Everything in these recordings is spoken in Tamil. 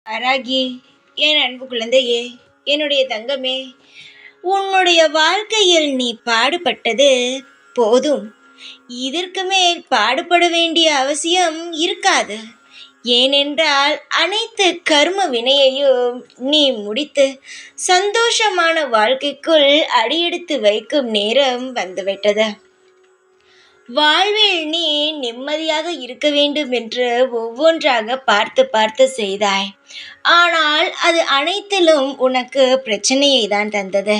அராகி, என் அன்பு குழந்தையே, என்னுடைய தங்கமே, உன்னுடைய வாழ்க்கையில் நீ பாடுபட்டது போதும். இதற்கு மேல் பாடுபட வேண்டிய அவசியம் இருக்காது. ஏனென்றால் அனைத்து கர்ம வினையையும் நீ முடித்து சந்தோஷமான வாழ்க்கைக்குள் அடியெடுத்து வைக்கும் நேரம் வந்துவிட்டது. வாழ்வில் நீ நிம்மதியாக இருக்க வேண்டும் என்று ஒவ்வொன்றாக பார்த்து பார்த்து செய்தாய். ஆனால் அது அனைத்திலும் உனக்கு பிரச்சனையை தான் தந்தது.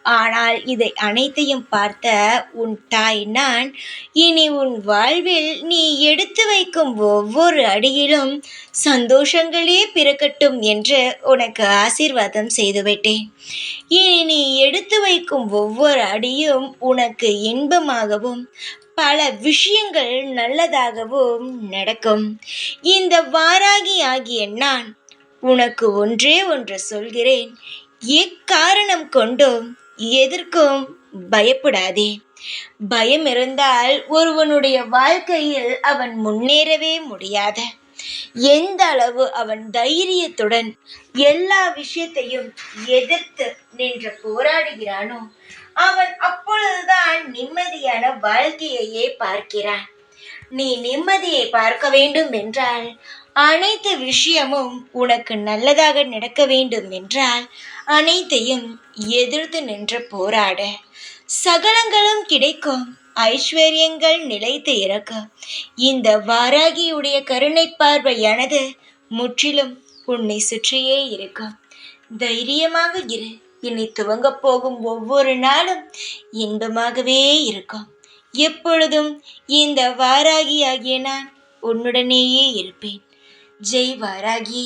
ஆனால் இதை அனைத்தையும் பார்த்த உன் தாய் நான் இனி உன் வாழ்வில் நீ எடுத்து வைக்கும் ஒவ்வொரு அடியிலும் சந்தோஷங்களே பிறக்கட்டும் என்று உனக்கு ஆசீர்வாதம் செய்துவிட்டேன். இனி நீ எடுத்து வைக்கும் ஒவ்வொரு அடியும் உனக்கு இன்பமாகவும் பல விஷயங்கள் நல்லதாகவும் நடக்கும். இந்த வாராகி ஆகிய நான் உனக்கு ஒன்றே ஒன்று சொல்கிறேன். எக்காரணம் கொண்டும் எதற்கும் பயப்படாதே. பயம் இருந்தால் ஒருவனுடைய வாழ்க்கையில் அவன் முன்னேறவே முடியாது. எந்த அளவு அவன் தைரியத்துடன் எல்லா விஷயத்தையும் எதிர்த்து நின்று போராடுகிறானோ அவன் அப்பொழுதுதான் நிம்மதியான வாழ்க்கையையே பார்க்கிறான். நீ நிம்மதியை பார்க்க வேண்டும் என்றால், அனைத்து விஷயமும் உனக்கு நல்லதாக நடக்க வேண்டும் என்றால், அனைத்தையும் எதிர்த்து நின்று போராட. சகலங்களும் கிடைக்கும், ஐஸ்வர்யங்கள் நிலைத்து இருக்கும். இந்த வாராகியுடைய கருணை பார்வையானது முற்றிலும் உன்னை சுற்றியே இருக்கும். தைரியமாக இரு. இனி துவங்கப் போகும் ஒவ்வொரு நாளும் இன்பமாகவே இருக்கும். எப்பொழுதும் இந்த வாராகி ஆகிய நான் உன்னுடனேயே இருப்பேன். ஜெய் வாராகி.